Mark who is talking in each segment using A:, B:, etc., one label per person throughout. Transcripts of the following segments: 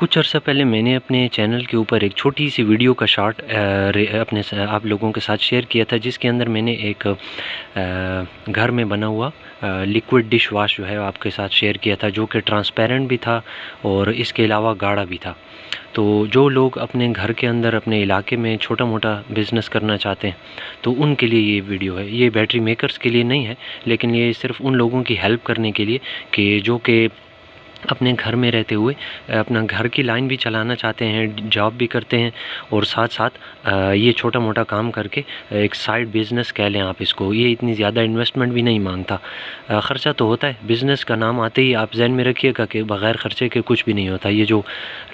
A: कुछ अर्सा पहले मैंने अपने चैनल के ऊपर एक छोटी सी वीडियो का शॉर्ट आप लोगों के साथ शेयर किया था, जिसके अंदर मैंने एक घर में बना हुआ लिक्विड डिश वाश जो है आपके साथ शेयर किया था, जो कि ट्रांसपेरेंट भी था और इसके अलावा गाढ़ा भी था। तो जो लोग अपने घर के अंदर अपने इलाके में छोटा मोटा बिज़नेस करना चाहते हैं तो उनके लिए ये वीडियो है। ये बैटरी मेकर्स के लिए नहीं है, लेकिन ये सिर्फ उन लोगों की हेल्प करने के लिए कि जो कि अपने घर में रहते हुए अपना घर की लाइन भी चलाना चाहते हैं, जॉब भी करते हैं और साथ साथ ये छोटा मोटा काम करके एक साइड बिज़नेस कह लें आप इसको। ये इतनी ज़्यादा इन्वेस्टमेंट भी नहीं मांगता। ख़र्चा तो होता है, बिज़नेस का नाम आते ही आप ज़हन में रखिएगा कि बग़ैर ख़र्चे के कुछ भी नहीं होता। ये जो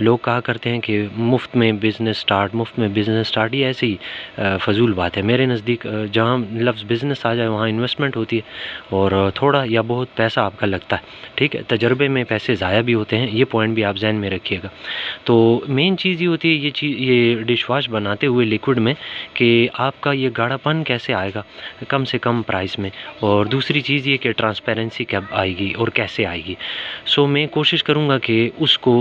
A: लोग कहा करते हैं कि मुफ्त में बिज़नेस स्टार्ट, ये ऐसी ही फ़जूल बात है। मेरे नज़दीक जहाँ लफ्ज़ बिज़नेस आ जाए वहाँ इन्वेस्टमेंट होती है और थोड़ा या बहुत पैसा आपका लगता है। ठीक है, तजर्बे में पैसे ज़ाया भी होते हैं, ये पॉइंट भी आप जहन में रखिएगा। तो मेन चीज़ ये होती है ये डिश वाश बनाते हुए लिक्विड में कि आपका ये गाढ़ापन कैसे आएगा कम से कम प्राइस में, और दूसरी चीज़ ये कि ट्रांसपेरेंसी कब आएगी और कैसे आएगी। सो मैं कोशिश करूँगा कि उसको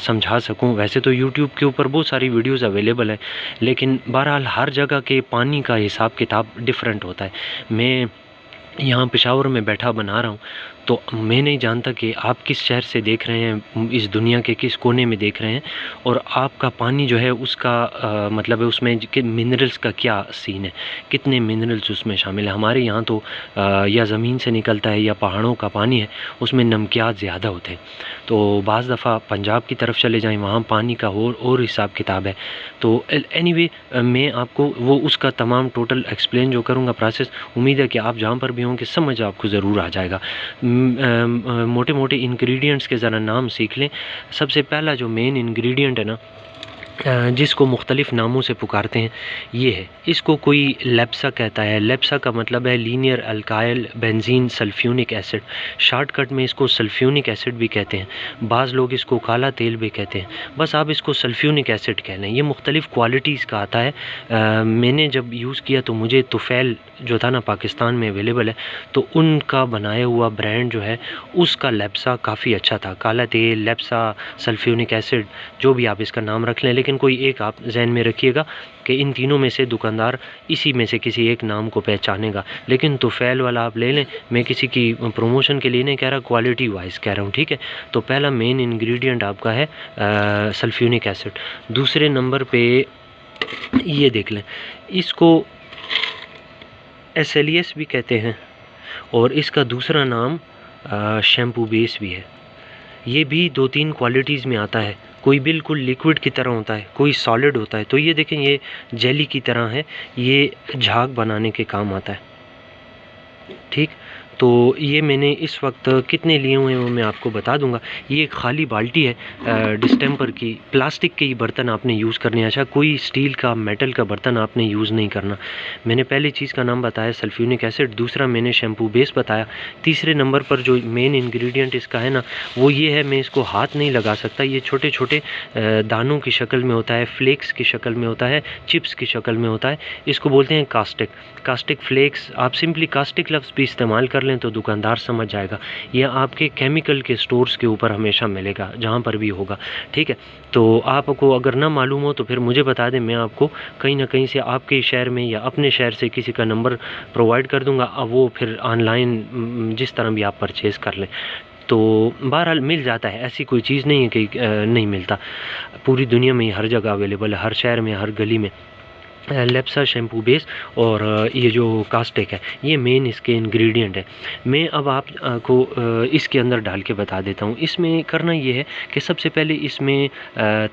A: समझा सकूँ। वैसे तो यूट्यूब के ऊपर बहुत सारी वीडियोज़ अवेलेबल है, लेकिन बहरहाल हर जगह के पानी का हिसाब किताब डिफरेंट होता है। मैं यहाँ पेशावर में बैठा बना रहा हूँ, तो मैं नहीं जानता कि आप किस शहर से देख रहे हैं, इस दुनिया के किस कोने में देख रहे हैं, और आपका पानी जो है उसका मतलब है उसमें कि मिनरल्स का क्या सीन है, कितने मिनरल्स उसमें शामिल है। हमारे यहाँ तो या ज़मीन से निकलता है या पहाड़ों का पानी है, उसमें नमकियात ज़्यादा होते हैं। तो बाज़ दफ़ा पंजाब की तरफ चले जाएँ, वहाँ पानी का और हिसाब किताब है। तो एनीवे मैं आपको वो उसका तमाम टोटल एक्सप्लेन जो करूँगा प्रोसेस, उम्मीद है कि आप जहाँ पर भी होंगे समझ आपको ज़रूर आ जाएगा। मोटे मोटे इंग्रेडिएंट्स के ज़रा नाम सीख लें। सबसे पहला जो मेन इंग्रेडिएंट है ना, जिसको मुख्तलिफ़ नामों से पुकारते हैं, ये है। इसको कोई लेप्सा कहता है। लेप्सा का मतलब है linear alkyl benzene sulphuric acid. Shortcut में इसको सल्फ्यूनिक एसिड भी कहते हैं, बाज़ लोग इसको काला तेल भी कहते हैं। बस आप इसको सल्फ्यूनिक एसिड कह लें। ये मुख्तलिफ़ क्वालिटीज़ का आता है। मैंने जब यूज़ किया तो मुझे तुफ़ैल जो था ना, पाकिस्तान में अवेलेबल है, तो उनका बनाया हुआ ब्रांड जो है उसका लेप्सा काफ़ी अच्छा था। काला तेल, लेप्सा, सल्फ्यूनिक एसिड, जो भी आप इसका नाम रख लें, लेकिन कोई एक आप जहन में रखिएगा कि इन तीनों में से दुकानदार इसी में से किसी एक नाम को पहचानेगा। लेकिन तुफ़ैल वाला आप ले लें, मैं किसी की प्रमोशन के लिए नहीं कह रहा, क्वालिटी वाइज कह रहा हूँ। ठीक है, तो पहला मेन इंग्रेडिएंट आपका है सल्फ्यूनिक एसिड। दूसरे नंबर पे ये देख लें, इसको SLES भी कहते हैं और इसका दूसरा नाम शैम्पू बेस भी है। ये भी 2-3 क्वालिटीज़ में आता है। कोई बिल्कुल लिक्विड की तरह होता है, कोई सॉलिड होता है। तो ये देखें, ये जेली की तरह है, ये झाग बनाने के काम आता है। ठीक, तो ये मैंने इस वक्त कितने लिए हुए हैं वो मैं आपको बता दूंगा। ये एक खाली बाल्टी है डिस्टेंपर की। प्लास्टिक के ही बर्तन आपने यूज़ करने हैं। अच्छा, कोई स्टील का, मेटल का बर्तन आपने यूज़ नहीं करना। मैंने पहली चीज़ का नाम बताया सल्फ्यूनिक एसिड, दूसरा मैंने शैम्पू बेस बताया। तीसरे नंबर पर जो मेन इंग्रेडिएंट इसका है ना, वो ये है, मैं इसको हाथ नहीं लगा सकता। ये छोटे छोटे दानों की शक्ल में होता है, फ्लेक्स की शक्ल में होता है, चिप्स की शक्ल में होता है। इसको बोलते हैं कास्टिक फ्लेक्स। आप सिंपली कास्टिक लफ्ज़ भी इस्तेमाल कर लें तो दुकानदार समझ जाएगा। यह आपके केमिकल के स्टोर्स के ऊपर हमेशा मिलेगा, जहाँ पर भी होगा। ठीक है, तो आपको अगर ना मालूम हो तो फिर मुझे बता दें, मैं आपको कहीं ना कहीं से आपके शहर में या अपने शहर से किसी का नंबर प्रोवाइड कर दूँगा। अब वो फिर ऑनलाइन जिस तरह भी आप परचेज़ कर लें, तो बहरहाल मिल जाता है। ऐसी कोई चीज़ नहीं है कि नहीं मिलता। पूरी दुनिया में हर जगह अवेलेबल है, हर शहर में, हर गली में। लेप्सा शैम्पू बेस और ये जो कास्टिक है, ये मेन इसके इंग्रेडिएंट है। मैं अब आपको इसके अंदर डाल के बता देता हूँ। इसमें करना ये है कि सबसे पहले इसमें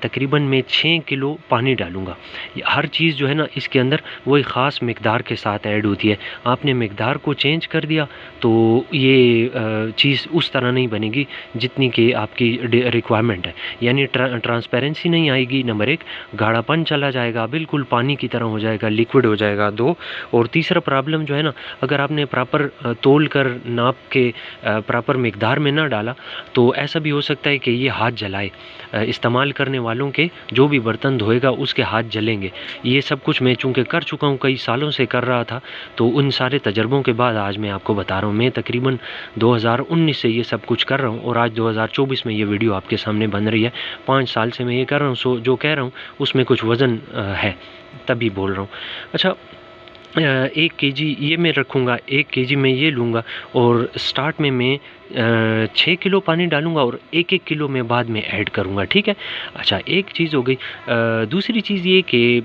A: तकरीबन मैं 6 किलो पानी डालूँगा। हर चीज़ जो है ना इसके अंदर वही ख़ास मिकदार के साथ ऐड होती है। आपने मिकदार को चेंज कर दिया तो ये चीज़ उस तरह नहीं बनेगी जितनी कि आपकी रिक्वायरमेंट है। यानी ट्रांसपेरेंसी नहीं आएगी, नंबर 1, गाढ़ापन चला जाएगा, बिल्कुल पानी की तरह तरह हो जाएगा, लिक्विड हो जाएगा 2। और तीसरा प्रॉब्लम जो है ना, अगर आपने प्रॉपर तोल कर नाप के प्रॉपर मिकदार में ना डाला तो ऐसा भी हो सकता है कि ये हाथ जलाए। इस्तेमाल करने वालों के जो भी बर्तन धोएगा उसके हाथ जलेंगे। ये सब कुछ मैं चूँकि कर चुका हूँ, कई सालों से कर रहा था, तो उन सारे तजर्बों के बाद आज मैं आपको बता रहा हूँ। मैं तकरीबन 2019 से ये सब कुछ कर रहा हूँ और आज 2024 में ये वीडियो आपके सामने बन रही है। 5 साल से मैं ये कर रहा हूँ, सो जो कह रहा हूँ उसमें कुछ वज़न है, तभी बोल रहा हूँ। अच्छा, 1 केजी ये मैं रखूँगा, 1 केजी मैं ये लूँगा और स्टार्ट में मैं 6 किलो पानी डालूँगा और 1-1 किलो मैं बाद में ऐड करूँगा, ठीक है। अच्छा, एक चीज़ हो गई। दूसरी चीज़ ये कि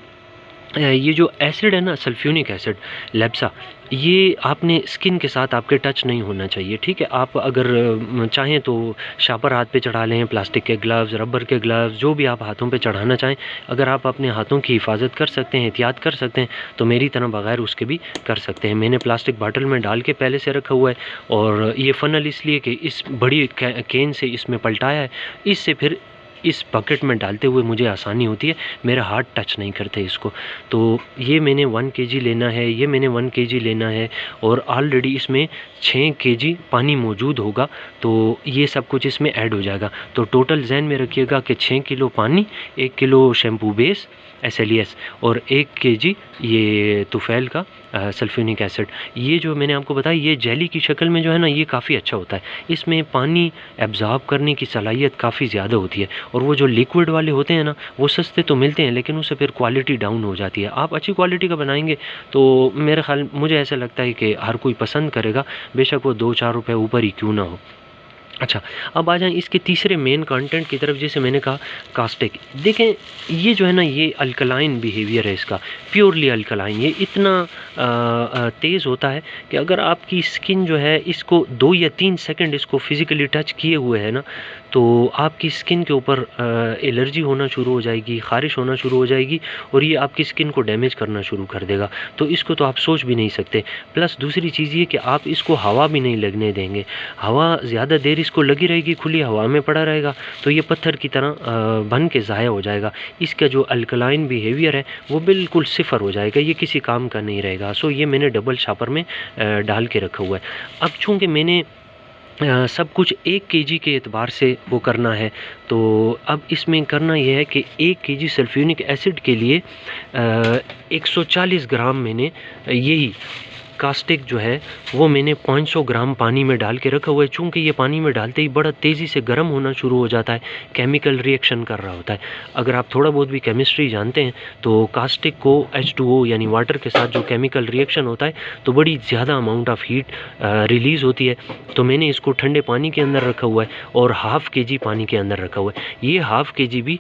A: ये जो एसिड है ना, सल्फ्यूनिक एसिड, लेप्सा, ये आपने स्किन के साथ आपके टच नहीं होना चाहिए, ठीक है। आप अगर चाहें तो शापर हाथ पे चढ़ा लें, प्लास्टिक के ग्लव्स, रबर के ग्लव्स, जो भी आप हाथों पे चढ़ाना चाहें। अगर आप अपने हाथों की हिफाजत कर सकते हैं, एहतियात कर सकते हैं, तो मेरी तरह बगैर उसके भी कर सकते हैं। मैंने प्लास्टिक बॉटल में डाल के पहले से रखा हुआ है और ये फ़नल इसलिए कि इस बड़ी कैन से इसमें पलटाया है, इससे फिर इस बकेट में डालते हुए मुझे आसानी होती है, मेरा हाथ टच नहीं करते इसको। तो ये मैंने 1 केजी लेना है, ये मैंने 1 केजी लेना है और ऑलरेडी इसमें 6 केजी पानी मौजूद होगा, तो ये सब कुछ इसमें ऐड हो जाएगा। तो टोटल ज़हन में रखिएगा कि 6 किलो पानी, 1 किलो शैम्पू बेस SLES और 1 केजी ये तुफ़ैल का सल्फ्यूनिक एसिड। ये जो मैंने आपको बताया, ये जेली की शक्ल में जो है ना, ये काफ़ी अच्छा होता है। इसमें पानी एब्ज़ॉर्ब करने की सलाहियत काफ़ी ज़्यादा होती है और वो जो लिक्विड वाले होते हैं ना, वो सस्ते तो मिलते हैं लेकिन उससे फिर क्वालिटी डाउन हो जाती है। आप अच्छी क्वालिटी का बनाएंगे तो मेरे ख्याल, मुझे ऐसा लगता है कि हर कोई पसंद करेगा, बेशक वो 2-4 रुपये ऊपर ही क्यों ना हो। अच्छा, अब आ जाएँ इसके तीसरे मेन कंटेंट की तरफ। जैसे मैंने कहा, कास्टिक। देखें, ये जो है ना, ये अल्कलाइन बिहेवियर है इसका, प्योरली अल्कलाइन। ये इतना तेज़ होता है कि अगर आपकी स्किन जो है इसको 2 या 3 सेकंड इसको फिज़िकली टच किए हुए है ना, तो आपकी स्किन के ऊपर एलर्जी होना शुरू हो जाएगी, ख़ारिश होना शुरू हो जाएगी और ये आपकी स्किन को डैमेज करना शुरू कर देगा। तो इसको तो आप सोच भी नहीं सकते। प्लस दूसरी चीज़ ये कि आप इसको हवा भी नहीं लगने देंगे। हवा ज़्यादा देर इसको लगी रहेगी, खुली हवा में पड़ा रहेगा, तो ये पत्थर की तरह बन के ज़ाया हो जाएगा। इसका जो अल्कलाइन बिहेवियर है वो बिल्कुल सिफर हो जाएगा, ये किसी काम का नहीं रहेगा। सो ये मैंने डबल शापर में डाल के रखा हुआ है। अब चूँकि मैंने सब कुछ 1 केजी के एतबार से वो करना है, तो अब इसमें करना यह है कि 1 केजी सल्फ्यूनिक एसिड के लिए 140 ग्राम मैंने यही कास्टिक जो है वो मैंने 500 ग्राम पानी में डाल के रखा हुआ है। चूँकि ये पानी में डालते ही बड़ा तेज़ी से गर्म होना शुरू हो जाता है, केमिकल रिएक्शन कर रहा होता है। अगर आप थोड़ा बहुत भी केमिस्ट्री जानते हैं तो कास्टिक को H2O यानी वाटर के साथ जो केमिकल रिएक्शन होता है तो बड़ी ज़्यादा अमाउंट ऑफ हीट रिलीज़ होती है। तो मैंने इसको ठंडे पानी के अंदर रखा हुआ है और 1/2 केजी पानी के अंदर रखा हुआ है। ये 1/2 केजी भी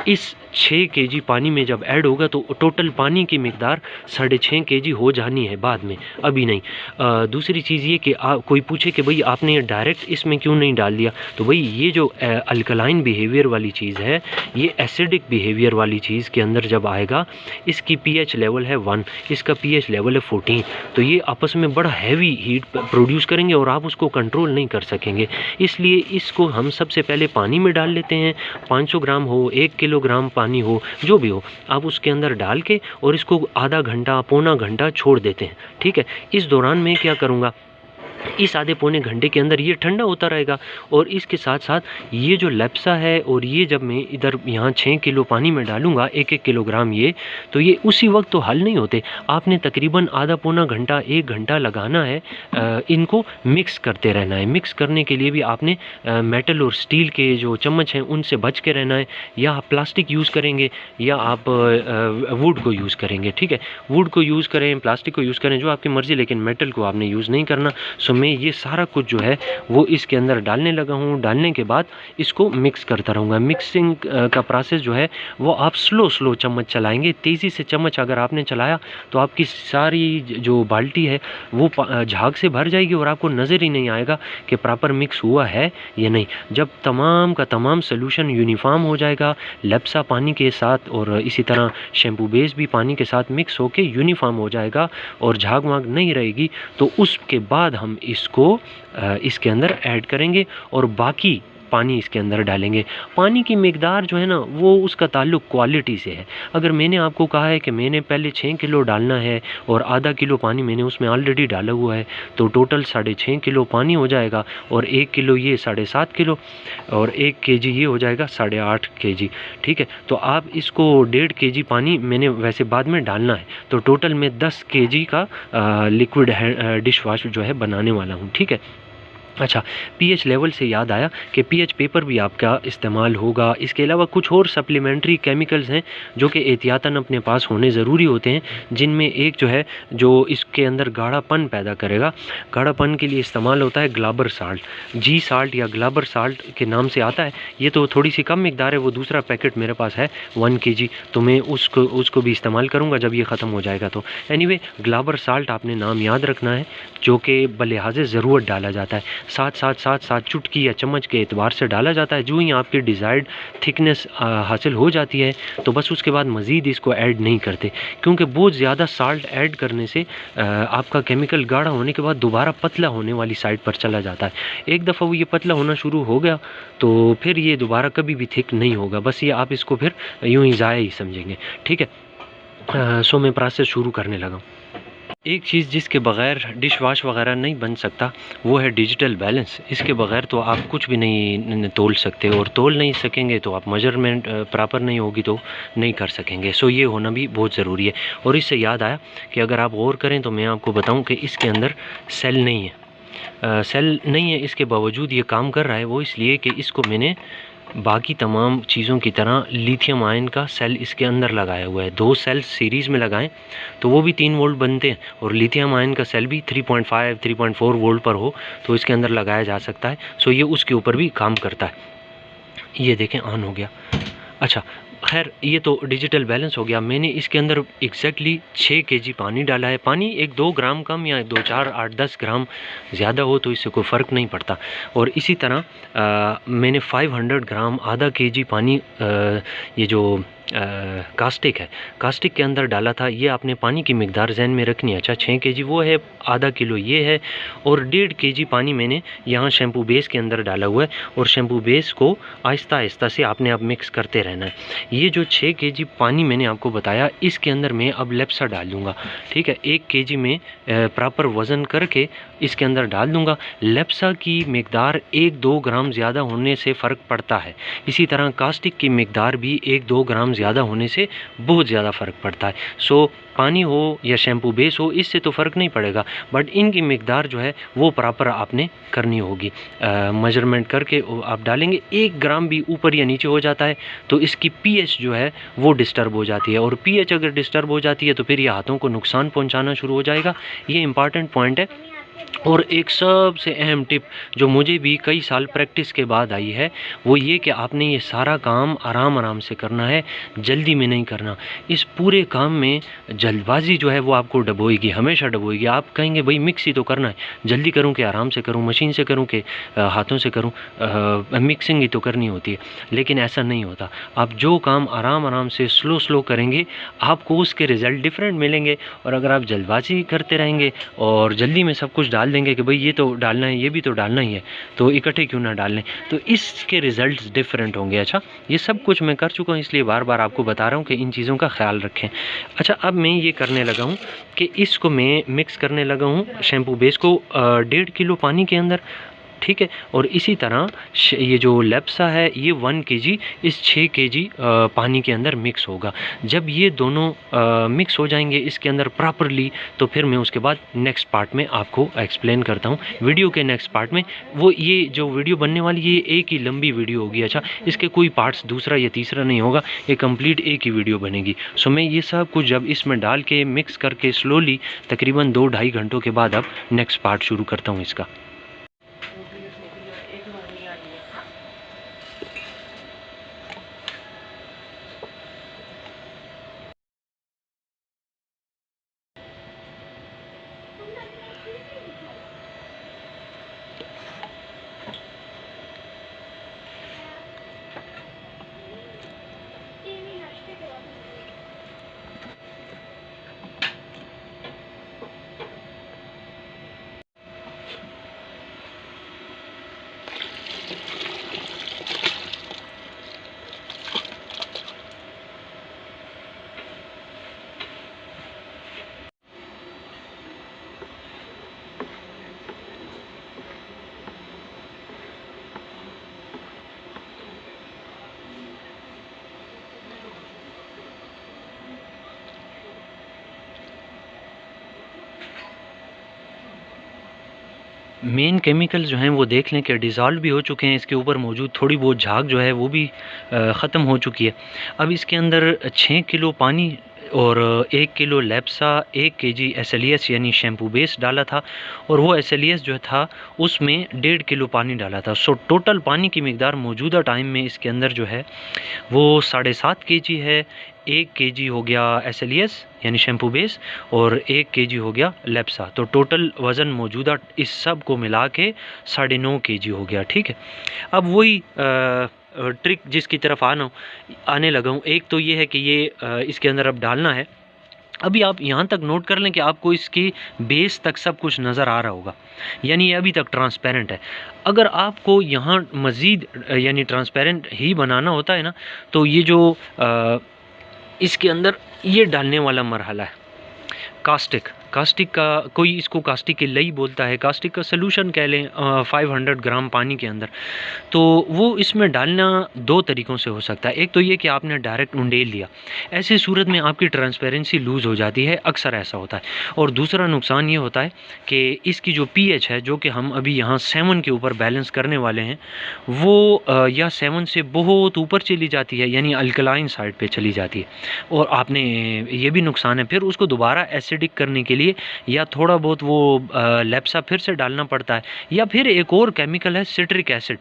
A: इस 6 केजी पानी में जब ऐड होगा तो टोटल पानी की मिकदार 6.5 केजी हो जानी है बाद में, अभी नहीं। दूसरी चीज़ ये कि कोई पूछे कि भाई आपने ये डायरेक्ट इसमें क्यों नहीं डाल दिया, तो भाई ये जो अल्कलाइन बिहेवियर वाली चीज़ है, ये एसिडिक बिहेवियर वाली चीज़ के अंदर जब आएगा, इसकी pH लेवल है 1, इसका pH लेवल है 14, तो ये आपस में बड़ा हैवी हीट प्रोड्यूस करेंगे और आप उसको कंट्रोल नहीं कर सकेंगे। इसलिए इसको हम सबसे पहले पानी में डाल लेते हैं। 500 ग्राम हो, 1 किलोग्राम पानी हो, जो भी हो, आप उसके अंदर डाल के और इसको आधा घंटा, पौना घंटा छोड़ देते हैं, ठीक है। इस दौरान मैं क्या करूँगा, इस आधे पौने घंटे के अंदर ये ठंडा होता रहेगा और इसके साथ साथ ये जो लेप्सा है और ये जब मैं इधर यहाँ 6 किलो पानी में डालूँगा 1-1 किलोग्राम ये, तो ये उसी वक्त तो हल नहीं होते। आपने तकरीबन आधा पौना घंटा, 1 घंटा लगाना है, इनको मिक्स करते रहना है। मिक्स करने के लिए भी आपने मेटल और स्टील के जो चम्मच हैं उनसे बच के रहना है, या आप प्लास्टिक यूज़ करेंगे या आप वुड को यूज़ करेंगे, ठीक है। वुड को यूज़ करें, प्लास्टिक को यूज़ करें, जो आपकी मर्ज़ी, लेकिन मेटल को आपने यूज़ नहीं करना। सो मैं ये सारा कुछ जो है वो इसके अंदर डालने लगा हूँ। डालने के बाद इसको मिक्स करता रहूँगा। मिक्सिंग का प्रोसेस जो है वो आप स्लो चम्मच चलाएंगे। तेज़ी से चम्मच अगर आपने चलाया तो आपकी सारी जो बाल्टी है वो झाग से भर जाएगी और आपको नज़र ही नहीं आएगा कि प्रॉपर मिक्स हुआ है या नहीं। जब तमाम का तमाम सोल्यूशन यूनिफॉर्म हो जाएगा, लेप्सा पानी के साथ और इसी तरह शैम्पू बेस भी पानी के साथ मिक्स होके यूनिफॉर्म हो जाएगा और झाग वाग नहीं रहेगी, तो उसके बाद हम इसको इसके अंदर ऐड करेंगे और बाकी पानी इसके अंदर डालेंगे। पानी की मिकदार जो है ना वो उसका ताल्लुक़ क्वालिटी से है। अगर मैंने आपको कहा है कि मैंने पहले 6 किलो डालना है और आधा किलो पानी मैंने उसमें ऑलरेडी डाला हुआ है, तो टोटल 6.5 किलो पानी हो जाएगा, और 1 किलो ये 7.5 किलो, और 1 केजी ये हो जाएगा 8.5 केजी। ठीक है, तो आप इसको 1.5 केजी पानी मैंने वैसे बाद में डालना है, तो टोटल मैं 10 केजी का लिक्विड डिश वाश जो है बनाने वाला हूँ। ठीक है। अच्छा, पीएच लेवल से याद आया कि पीएच पेपर भी आपका इस्तेमाल होगा। इसके अलावा कुछ और सप्लीमेंट्री केमिकल्स हैं जो कि एहतियातन अपने पास होने ज़रूरी होते हैं, जिनमें एक जो है जो इसके अंदर गाढ़ापन पैदा करेगा। गाढ़ापन के लिए इस्तेमाल होता है ग्लाबर साल्ट, जी साल्ट या ग्लाबर साल्ट के नाम से आता है। ये तो थोड़ी सी कम मिकदार है, वो दूसरा पैकेट मेरे पास है 1 केजी, तो मैं उसको भी इस्तेमाल करूँगा जब ये ख़त्म हो जाएगा। तो एनीवे ग्लाबर साल्ट आपने नाम याद रखना है, जो कि बलिहाज़े ज़रूरत डाला जाता है। साथ चुटकी या चम्मच के एतबार से डाला जाता है। जो ही आपकी डिज़ायर्ड थिकनेस हासिल हो जाती है तो बस उसके बाद मज़ीद इसको ऐड नहीं करते, क्योंकि बहुत ज़्यादा साल्ट ऐड करने से आपका केमिकल गाढ़ा होने के बाद दोबारा पतला होने वाली साइड पर चला जाता है। एक दफ़ा वो ये पतला होना शुरू हो गया तो फिर ये दोबारा कभी भी थिक नहीं होगा, बस ये आप इसको फिर यूँ ही ज़ाया ही समझेंगे। ठीक है, सो मैं प्रोसेस शुरू करने लगा। एक चीज़ जिसके बग़ैर डिश वाश वग़ैरह नहीं बन सकता वो है डिजिटल बैलेंस। इसके बग़ैर तो आप कुछ भी नहीं तोल सकते, और तोल नहीं सकेंगे तो आप मेजरमेंट प्रॉपर नहीं होगी तो नहीं कर सकेंगे। सो ये होना भी बहुत ज़रूरी है। और इससे याद आया कि अगर आप गौर करें तो मैं आपको बताऊं कि इसके अंदर सेल नहीं है। सेल नहीं है, इसके बावजूद ये काम कर रहा है। वो इसलिए कि इसको मैंने बाकी तमाम चीज़ों की तरह लिथियम आयन का सेल इसके अंदर लगाया हुआ है। 2 सेल सीरीज़ में लगाएं तो वो भी 3 वोल्ट बनते हैं, और लिथियम आयन का सेल भी 3.5 3.4 वोल्ट पर हो तो इसके अंदर लगाया जा सकता है। सो ये उसके ऊपर भी काम करता है। ये देखें ऑन हो गया। अच्छा, खैर ये तो डिजिटल बैलेंस हो गया। मैंने इसके अंदर एग्जैक्टली 6 केजी पानी डाला है। पानी 1-2 ग्राम कम या 2-4 8-10 ग्राम ज़्यादा हो तो इससे कोई फ़र्क नहीं पड़ता। और इसी तरह मैंने 500 ग्राम आधा केजी पानी ये जो कास्टिक है, कास्टिक के अंदर डाला था। ये आपने पानी की मिकदार जहन में रखनी है। अच्छा, 6 केजी वो है, आधा किलो ये है, और 1.5 केजी पानी मैंने यहाँ शैम्पू बेस के अंदर डाला हुआ है, और शैम्पू बेस को आहिस्ता आहिस्ता से आपने अब मिक्स करते रहना है। ये जो 6 केजी पानी मैंने आपको बताया, इसके अंदर मैं अब लेप्सा डाल दूँगा। ठीक है, 1 केजी में प्रॉपर वज़न करके इसके अंदर डाल दूँगा। लेप्सा की मिकदार 1-2 ग्राम ज़्यादा होने से फ़र्क पड़ता है। इसी तरह कास्टिक की मिकदार भी 1-2 ग्राम ज़्यादा होने से बहुत ज़्यादा फ़र्क पड़ता है। सो पानी हो या शैम्पू बेस हो, इससे तो फ़र्क नहीं पड़ेगा, बट इनकी मिकदार जो है वो प्रॉपर आपने करनी होगी। मेजरमेंट करके आप डालेंगे। 1 ग्राम भी ऊपर या नीचे हो जाता है तो इसकी पीएच जो है वो डिस्टर्ब हो जाती है, और पीएच अगर डिस्टर्ब हो जाती है तो फिर ये हाथों को नुकसान पहुंचाना शुरू हो जाएगा। ये इंपॉर्टेंट पॉइंट है। और एक सबसे अहम टिप जो मुझे भी कई साल प्रैक्टिस के बाद आई है, वो ये कि आपने ये सारा काम आराम आराम से करना है, जल्दी में नहीं करना। इस पूरे काम में जल्दबाजी जो है वो आपको डबोएगी, हमेशा डबोएगी। आप कहेंगे भाई मिक्स ही तो करना है, जल्दी करूं कि आराम से करूं, मशीन से करूं कि हाथों से करूं, मिक्सिंग ही तो करनी होती है। लेकिन ऐसा नहीं होता। आप जो काम आराम आराम से स्लो स्लो करेंगे आपको उसके रिज़ल्ट डिफरेंट मिलेंगे। और अगर आप जल्दबाजी करते रहेंगे और जल्दी में सब कुछ डाल देंगे कि भाई ये तो डालना है, ये भी तो डालना ही है, तो इकट्ठे क्यों ना डाल लें, तो इसके रिज़ल्ट्स डिफरेंट होंगे। अच्छा, ये सब कुछ मैं कर चुका हूँ, इसलिए बार बार आपको बता रहा हूँ कि इन चीज़ों का ख्याल रखें। अच्छा, अब मैं ये करने लगा हूँ कि इसको मैं मिक्स करने लगा हूँ शैम्पू बेस को 1.5 किलो पानी के अंदर। ठीक है, और इसी तरह ये जो लेप्सा है ये 1 केजी इस 6 केजी पानी के अंदर मिक्स होगा। जब ये दोनों मिक्स हो जाएंगे इसके अंदर प्रॉपरली, तो फिर मैं उसके बाद नेक्स्ट पार्ट में आपको एक्सप्लेन करता हूँ। वीडियो के नेक्स्ट पार्ट में वो ये जो वीडियो बनने वाली है ये एक ही लंबी वीडियो होगी। अच्छा, इसके कोई पार्ट्स दूसरा या तीसरा नहीं होगा, ये कंप्लीट एक ही वीडियो बनेगी। सो मैं ये सब कुछ जब इसमें डाल के मिक्स करके स्लोली तकरीबन 2-2.5 घंटों के बाद अब नेक्स्ट पार्ट शुरू करता हूँ इसका। मेन केमिकल्स जो हैं वो देख लें कि डिज़ोल्व भी हो चुके हैं, इसके ऊपर मौजूद थोड़ी बहुत झाग जो है वो भी ख़त्म हो चुकी है। अब इसके अंदर 6 किलो पानी और 1 किलो लेप्सा, 1 केजी SLES यानी शैम्पू बेस डाला था, और वो SLES जो था उसमें 1.5 किलो पानी डाला था। सो टोटल पानी की मिकदार मौजूदा टाइम में इसके अंदर जो है वो 7.5 केजी है। 1 केजी हो गया SLES यानी शैम्पू बेस, और 1 केजी हो गया लेप्सा। तो टोटल वज़न मौजूदा इस सब को मिला के 9.5 केजी हो गया। ठीक है, अब वही ट्रिक जिसकी तरफ आने लगा हूँ। एक तो ये है कि ये इसके अंदर अब डालना है। अभी आप यहाँ तक नोट कर लें कि आपको इसकी बेस तक सब कुछ नज़र आ रहा होगा, यानी ये अभी तक ट्रांसपेरेंट है। अगर आपको यहाँ मज़ीद यानी ट्रांसपेरेंट ही बनाना होता है ना, तो ये जो इसके अंदर ये डालने वाला मरहला है, कास्टिक का कोई इसको कास्टिक की लई बोलता है, कास्टिक का सलूशन कह लें, 500 ग्राम पानी के अंदर। तो वो इसमें डालना 2 तरीक़ों से हो सकता है। एक तो ये कि आपने डायरेक्ट उंडेल लिया, ऐसी सूरत में आपकी ट्रांसपेरेंसी लूज़ हो जाती है, अक्सर ऐसा होता है। और दूसरा नुकसान ये होता है कि इसकी जो pH है, जो कि हम अभी यहाँ 7 के ऊपर बैलेंस करने वाले हैं, वो या 7 से बहुत ऊपर चली जाती है, यानी अल्कलाइन साइड पे चली जाती है। और आपने ये भी नुकसान है, फिर उसको दोबारा एसिडिक करने के लिए या थोड़ा बहुत वो लेप्सा फिर से डालना पड़ता है, या फिर एक और केमिकल है सिट्रिक एसिड,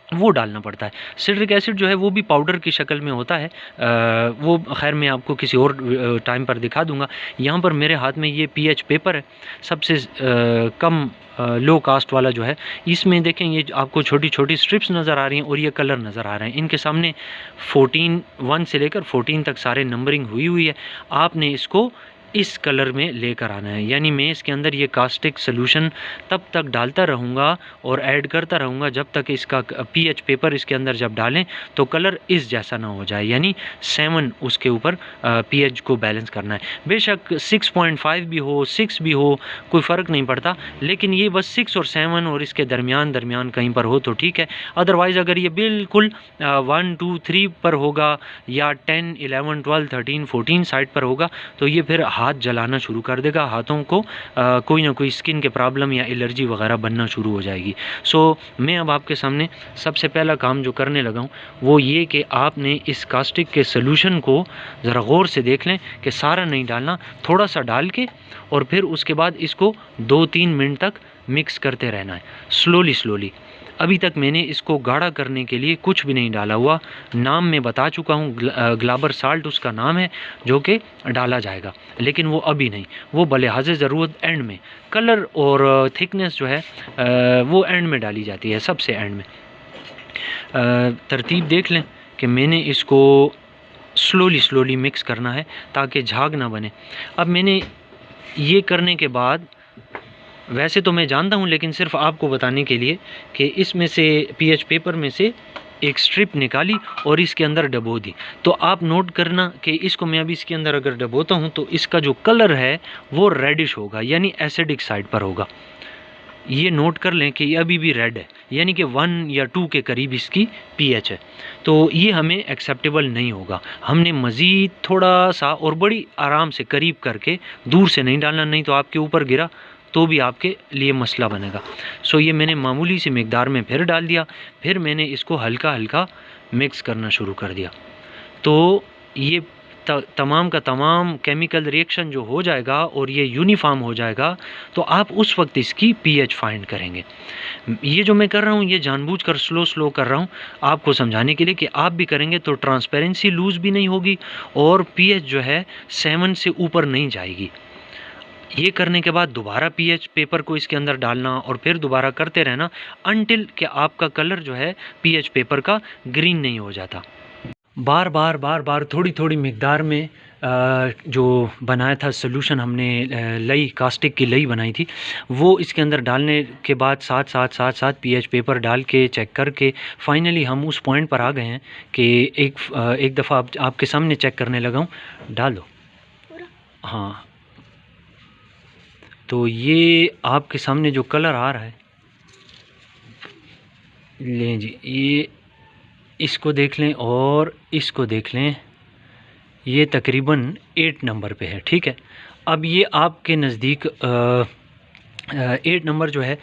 A: वो डालना पड़ता है। सिट्रिक एसिड जो है वो भी पाउडर की शक्ल में होता है, वो खैर मैं आपको किसी और टाइम पर दिखा दूंगा। यहाँ पर मेरे हाथ में ये pH पेपर है, सबसे कम लो कास्ट वाला जो है। इसमें देखें ये आपको छोटी छोटी स्ट्रिप्स नज़र आ रही हैं और ये कलर नज़र आ रहे हैं। इनके सामने 1 से लेकर 14 तक सारे नंबरिंग हुई है। आपने इसको इस कलर में लेकर आना है, यानी मैं इसके अंदर ये कास्टिक सॉल्यूशन तब तक डालता रहूँगा और ऐड करता रहूँगा जब तक इसका pH पेपर इसके अंदर जब डालें तो कलर इस जैसा ना हो जाए, यानी 7 उसके ऊपर pH को बैलेंस करना है। बेशक 6.5 भी हो, 6 भी हो, कोई फ़र्क नहीं पड़ता, लेकिन ये बस 6 और 7 और इसके दरमियान कहीं पर हो तो ठीक है। अदरवाइज़ अगर ये बिल्कुल 1, 2, 3 पर होगा या 10, 11, 12, 13, 14 साइड पर होगा तो ये फिर हाथ जलाना शुरू कर देगा, हाथों को कोई ना कोई स्किन के प्रॉब्लम या एलर्जी वगैरह बनना शुरू हो जाएगी। सो मैं अब आपके सामने सबसे पहला काम जो करने लगा हूँ वो ये कि आपने इस कास्टिक के सॉल्यूशन को ज़रा गौर से देख लें कि सारा नहीं डालना, थोड़ा सा डाल के और फिर उसके बाद इसको 2-3 मिनट तक मिक्स करते रहना है, स्लोली। अभी तक मैंने इसको गाढ़ा करने के लिए कुछ भी नहीं डाला हुआ। नाम मैं बता चुका हूँ, ग्लाबर साल्ट उसका नाम है जो कि डाला जाएगा, लेकिन वो अभी नहीं, वो बलिहाज़े ज़रूरत एंड में। कलर और थिकनेस जो है वो एंड में डाली जाती है, सबसे एंड में। तरतीब देख लें कि मैंने इसको स्लोली मिक्स करना है ताकि झाग ना बने। अब मैंने ये करने के बाद, वैसे तो मैं जानता हूँ लेकिन सिर्फ आपको बताने के लिए कि इसमें से pH पेपर में से एक स्ट्रिप निकाली और इसके अंदर डबो दी। तो आप नोट करना कि इसको मैं अभी इसके अंदर अगर डबोता हूँ तो इसका जो कलर है वो रेडिश होगा, यानी एसिडिक साइड पर होगा। ये नोट कर लें कि ये अभी भी रेड है, यानी कि 1 या 2 के करीब इसकी pH है। तो ये हमें एक्सेप्टेबल नहीं होगा। हमने मज़ीद थोड़ा सा और बड़ी आराम से करीब करके, दूर से नहीं डालना, नहीं तो आपके ऊपर गिरा तो भी आपके लिए मसला बनेगा। सो ये मैंने मामूली सी मिकदार में फिर डाल दिया, फिर मैंने इसको हल्का मिक्स करना शुरू कर दिया। तो ये तमाम का तमाम केमिकल रिएक्शन जो हो जाएगा और ये यूनिफॉर्म हो जाएगा तो आप उस वक्त इसकी pH फाइंड करेंगे। ये जो मैं कर रहा हूँ ये जानबूझकर स्लो कर रहा हूँ आपको समझाने के लिए कि आप भी करेंगे तो ट्रांसपेरेंसी लूज़ भी नहीं होगी और pH जो है 7 से ऊपर नहीं जाएगी। ये करने के बाद दोबारा pH पेपर को इसके अंदर डालना और फिर दोबारा करते रहना अनटिल कि आपका कलर जो है pH पेपर का ग्रीन नहीं हो जाता। बार बार थोड़ी मिकदार में जो बनाया था सॉल्यूशन हमने, लई कास्टिक की लई बनाई थी, वो इसके अंदर डालने के बाद साथ pH पेपर डाल के चेक करके फाइनली हम उस पॉइंट पर आ गए हैं कि एक दफ़ा आपके सामने चेक करने लगा हूँ। डालो, हाँ, तो ये आपके सामने जो कलर आ रहा है, लें जी, ये इसको देख लें और इसको देख लें, ये तकरीबन 8 नंबर पे है। ठीक है, अब ये आपके नज़दीक 8 नंबर जो है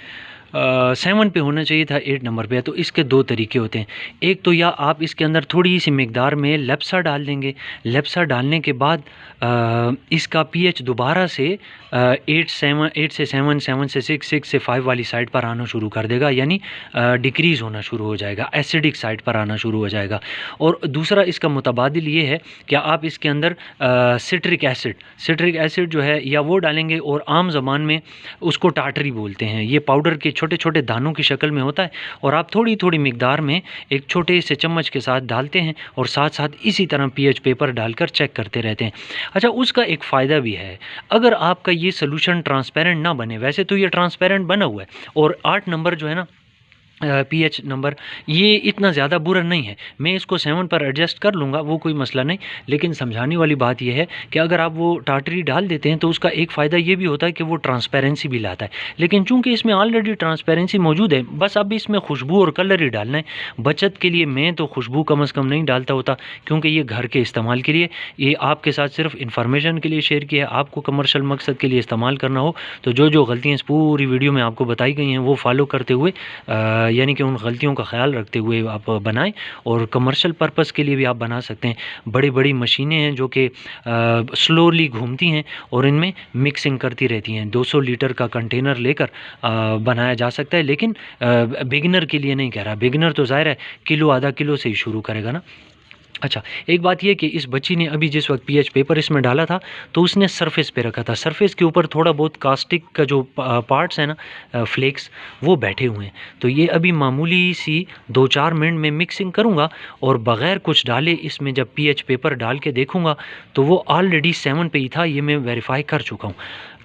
A: 7 पे होना चाहिए था, 8 नंबर पे है। तो इसके दो तरीके होते हैं। एक तो या आप इसके अंदर थोड़ी सी मिकदार में लेप्सा डाल देंगे। लेप्सा डालने के बाद इसका पीएच दोबारा से 8 से 7, 7 से 6, 6 से 5 वाली साइड पर आना शुरू कर देगा, यानी डिक्रीज़ होना शुरू हो जाएगा, एसिडिक साइड पर आना शुरू हो जाएगा। और दूसरा इसका मुतबादिल ये है कि आप इसके अंदर सिट्रिक एसिड जो है या वो डालेंगे, और आम ज़बान में उसको टाटरी बोलते हैं। ये पाउडर के छोटे छोटे दानों की शक्ल में होता है, और आप थोड़ी थोड़ी मिकदार में एक छोटे से चम्मच के साथ डालते हैं, और साथ साथ इसी तरह पीएच पेपर डालकर चेक करते रहते हैं। अच्छा, उसका एक फ़ायदा भी है, अगर आपका ये सोल्यूशन ट्रांसपेरेंट ना बने, वैसे तो ये ट्रांसपेरेंट बना हुआ है, और 8 नंबर जो है ना पीएच नंबर, ये इतना ज़्यादा बुरा नहीं है, मैं इसको 7 पर एडजस्ट कर लूँगा, वो कोई मसला नहीं। लेकिन समझाने वाली बात यह है कि अगर आप वो टाटरी डाल देते हैं तो उसका एक फ़ायदा ये भी होता है कि वो ट्रांसपेरेंसी भी लाता है। लेकिन चूंकि इसमें ऑलरेडी ट्रांसपेरेंसी मौजूद है, बस अब इसमें खुशबू और कलर ही डालना है। बचत के लिए मैं तो खुशबू कम अज़ कम नहीं डालता होता, क्योंकि ये घर के इस्तेमाल के लिए, ये आपके साथ सिर्फ इन्फॉर्मेशन के लिए शेयर किया है। आपको कमर्शियल मकसद के लिए इस्तेमाल करना हो तो जो गलतियाँ इस पूरी वीडियो में आपको बताई गई हैं वो फॉलो करते हुए, यानी कि उन गलतियों का ख्याल रखते हुए आप बनाएं। और कमर्शियल पर्पस के लिए भी आप बना सकते हैं। बड़ी बड़ी मशीनें हैं जो कि स्लोली घूमती हैं और इनमें मिक्सिंग करती रहती हैं। 200 लीटर का कंटेनर लेकर बनाया जा सकता है, लेकिन बिगिनर के लिए नहीं कह रहा। बिगिनर तो ज़ाहिर है किलो आधा किलो से ही शुरू करेगा ना। अच्छा, एक बात यह कि इस बच्ची ने अभी जिस वक्त पीएच पेपर इसमें डाला था तो उसने सरफेस पे रखा था। सरफेस के ऊपर थोड़ा बहुत कास्टिक का जो पार्ट्स है ना, फ्लेक्स, वो बैठे हुए हैं। तो ये अभी मामूली सी 2-4 मिनट में मिक्सिंग करूँगा, और बग़ैर कुछ डाले इसमें जब पीएच पेपर डाल के देखूँगा तो वो ऑलरेडी 7 पे ही था, ये मैं वेरीफाई कर चुका हूँ।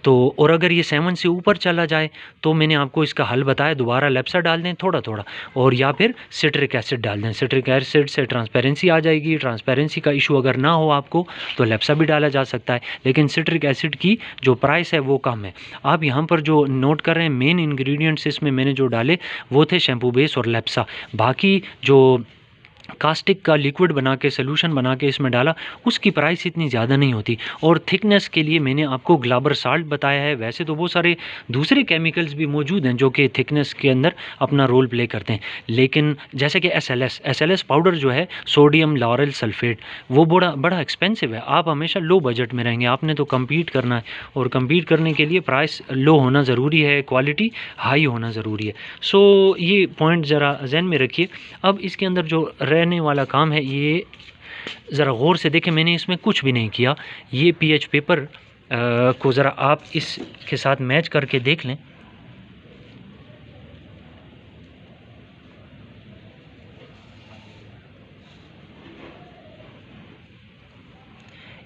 A: तो और अगर ये 7 से ऊपर चला जाए तो मैंने आपको इसका हल बताया, दोबारा लेप्सा डाल दें थोड़ा थोड़ा, और या फिर सिट्रिक एसिड डाल दें। सिट्रिक एसिड से ट्रांसपेरेंसी आ जाएगी। ट्रांसपेरेंसी का इशू अगर ना हो आपको तो लेप्सा भी डाला जा सकता है, लेकिन सिट्रिक एसिड की जो प्राइस है वो कम है। आप यहाँ पर जो नोट कर रहे हैं, मेन इंग्रेडिएंट्स इसमें मैंने जो डाले वो थे शैम्पू बेस और लेप्सा। बाकी जो कास्टिक का लिक्विड बना के सोल्यूशन बना के इसमें डाला, उसकी प्राइस इतनी ज़्यादा नहीं होती। और थिकनेस के लिए मैंने आपको ग्लाबर साल्ट बताया है। वैसे तो बहुत सारे दूसरे केमिकल्स भी मौजूद हैं जो कि थिकनेस के अंदर अपना रोल प्ले करते हैं, लेकिन जैसे कि एसएलएस पाउडर जो है, सोडियम लॉरेल सल्फेट, वो बड़ा एक्सपेंसिव है। आप हमेशा लो बजट में रहेंगे, आपने तो कम्पीट करना है, और कम्पीट करने के लिए प्राइस लो होना ज़रूरी है, क्वालिटी हाई होना ज़रूरी है। सो ये पॉइंट ज़रा जहन में रखिए। अब इसके अंदर जो रहने वाला काम है, ये ज़रा गौर से देखें, मैंने इसमें कुछ भी नहीं किया। ये पीएच पेपर को ज़रा आप इसके साथ मैच करके देख लें।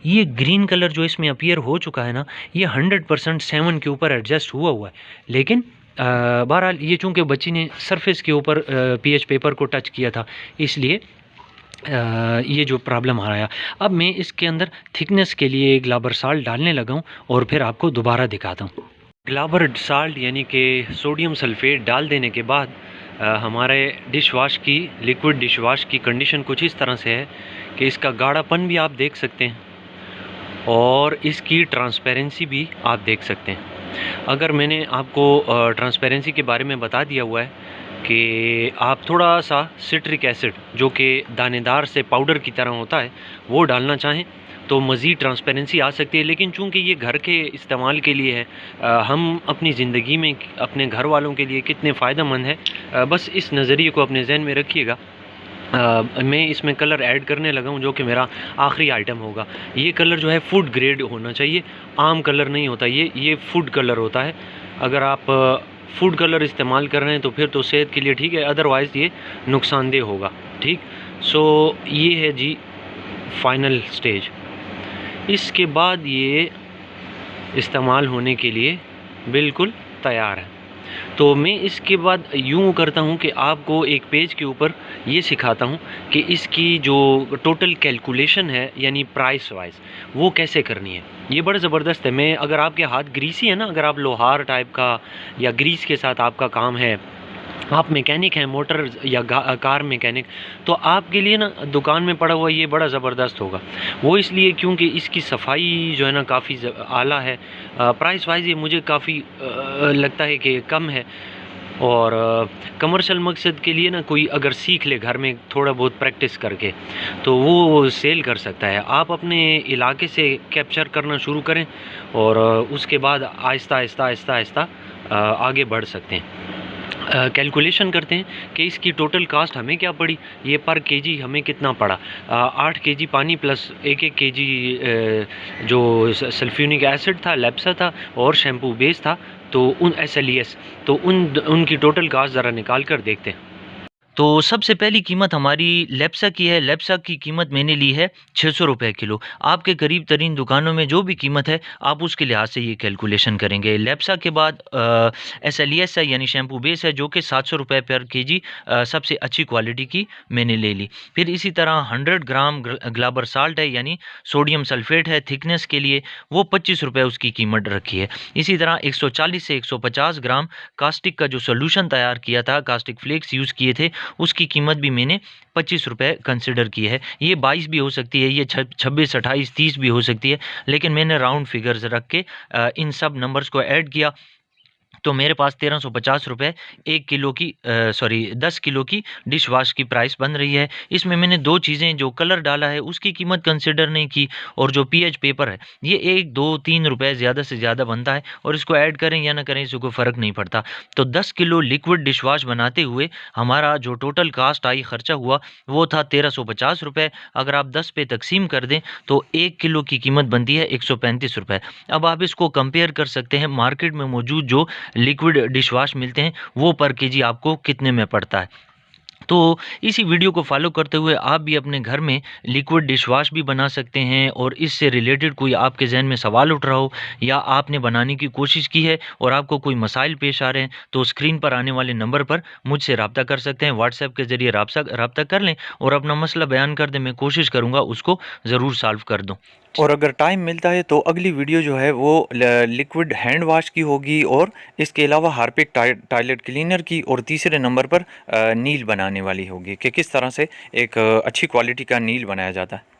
A: ये ग्रीन कलर जो इसमें अपीयर हो चुका है ना, ये 100% 7 के ऊपर एडजस्ट हुआ है। लेकिन बहरहाल ये चूँकि बच्ची ने सरफेस के ऊपर पीएच पेपर को टच किया था, इसलिए ये जो प्रॉब्लम आ रहा है। अब मैं इसके अंदर थिकनेस के लिए ग्लाबर साल्ट डालने लगा हूँ, और फिर आपको दोबारा दिखाता हूँ। ग्लाबर साल्ट यानी कि सोडियम सल्फेट डाल देने के बाद हमारे डिश वाश की, लिक्विड डिश वाश की कंडीशन कुछ इस तरह से है कि इसका गाढ़ापन भी आप देख सकते हैं, और इसकी ट्रांसपेरेंसी भी आप देख सकते हैं। अगर मैंने आपको ट्रांसपेरेंसी के बारे में बता दिया हुआ है कि आप थोड़ा सा सिट्रिक एसिड जो कि दानेदार से पाउडर की तरह होता है वो डालना चाहें तो मज़ीद ट्रांसपेरेंसी आ सकती है। लेकिन चूंकि ये घर के इस्तेमाल के लिए है, हम अपनी ज़िंदगी में अपने घर वालों के लिए कितने फ़ायदेमंद है, बस इस नज़रिए को अपने जहन में रखिएगा। मैं इसमें कलर ऐड करने लगा हूँ जो कि मेरा आखिरी आइटम होगा। ये कलर जो है फूड ग्रेड होना चाहिए, आम कलर नहीं होता, ये फूड कलर होता है। अगर आप फूड कलर इस्तेमाल कर रहे हैं तो फिर तो सेहत के लिए ठीक है, अदरवाइज़ ये नुकसानदेह होगा। ठीक, सो ये है जी फाइनल स्टेज। इसके बाद ये इस्तेमाल होने के लिए बिल्कुल तैयार है। तो मैं इसके बाद यूँ करता हूँ कि आपको एक पेज के ऊपर ये सिखाता हूँ कि इसकी जो टोटल कैलकुलेशन है, यानी प्राइस वाइज वो कैसे करनी है। ये बड़ा ज़बरदस्त है। मैं अगर आपके हाथ ग्रीसी है ना, अगर आप लोहार टाइप का या ग्रीस के साथ आपका काम है, आप मैकेनिक हैं, मोटर या कार मैकेनिक, तो आपके लिए ना दुकान में पड़ा हुआ ये बड़ा ज़बरदस्त होगा। वो इसलिए क्योंकि इसकी सफाई जो है ना काफ़ी आला है। प्राइस वाइज ये मुझे काफ़ी लगता है कि कम है। और कमर्शियल मकसद के लिए ना कोई अगर सीख ले घर में थोड़ा बहुत प्रैक्टिस करके, तो वो सेल कर सकता है। आप अपने इलाके से कैप्चर करना शुरू करें और उसके बाद आहिस्ता आहिस्ता आहिस्ता आहिस्ता आगे बढ़ सकते हैं। कैलकुलेशन करते हैं कि इसकी टोटल कास्ट हमें क्या पड़ी, ये पर केजी हमें कितना पड़ा। 8 केजी पानी प्लस 1 केजी जो सल्फ्यूरिक एसिड था, लेप्सा था और शैम्पू बेस था, तो उन SLES, तो उनकी टोटल कास्ट ज़रा निकाल कर देखते हैं।
B: तो सबसे पहली कीमत हमारी लेप्सा की है। लेप्सा की कीमत मैंने ली है 600 रुपये किलो। आपके करीब तरीन दुकानों में जो भी कीमत है आप उसके लिहाज से ये कैलकुलेशन करेंगे। लेप्सा के बाद SLES है यानी शैम्पू बेस है जो कि 700 रुपये पर केजी सबसे अच्छी क्वालिटी की मैंने ले ली। फिर इसी तरह 100 ग्राम ग्लाबर साल्ट है यानी सोडियम सल्फेट है थिकनेस के लिए, वो 25 रुपये उसकी कीमत रखी है। इसी तरह 140 से 150 ग्राम कास्टिक का जो सोल्यूशन तैयार किया था, कास्टिक फ्लेक्स यूज़ किए थे, उसकी कीमत भी मैंने 25 रुपये कंसिडर की है। ये 22 भी हो सकती है, ये 26, 28, 30 भी हो सकती है, लेकिन मैंने राउंड फिगर्स रख के इन सब नंबर्स को ऐड किया तो मेरे पास 1350 रुपये 1 किलो की 10 किलो की डिश वाश की प्राइस बन रही है। इसमें मैंने 2 चीज़ें, जो कलर डाला है उसकी कीमत कंसिडर नहीं की, और जो पीएच पेपर है ये 1, 2, 3 रुपये ज़्यादा से ज़्यादा बनता है, और इसको ऐड करें या ना करें इससे कोई फ़र्क नहीं पड़ता। तो 10 किलो लिक्विड डिश वाश बनाते हुए हमारा जो टोटल कास्ट आई, खर्चा हुआ, वो था 1350 रुपये। अगर आप 10 पे तकसीम कर दें तो 1 किलो की कीमत बनती है 135 रुपये। अब आप इसको कंपेयर कर सकते हैं मार्केट में मौजूद जो लिक्विड डिश वाश मिलते हैं वो पर केजी आपको कितने में पड़ता है। तो इसी वीडियो को फॉलो करते हुए आप भी अपने घर में लिक्विड डिश वाश भी बना सकते हैं, और इससे रिलेटेड कोई आपके जहन में सवाल उठ रहा हो या आपने बनाने की कोशिश की है और आपको कोई मसाइल पेश आ रहे हैं, तो स्क्रीन पर आने वाले नंबर पर मुझसे रब्ता कर सकते हैं। व्हाट्सएप के ज़रिए रब्ता कर लें और अपना मसला बयान कर दें, मैं कोशिश करूँगा उसको ज़रूर सॉल्व कर दूँ।
C: और अगर टाइम मिलता है तो अगली वीडियो जो है वो लिक्विड हैंड वाश की होगी, और इसके अलावा हार्पिक टॉयलेट क्लीनर की, और तीसरे नंबर पर नील बनाने वाली होगी कि किस तरह से एक अच्छी क्वालिटी का नील बनाया जाता है।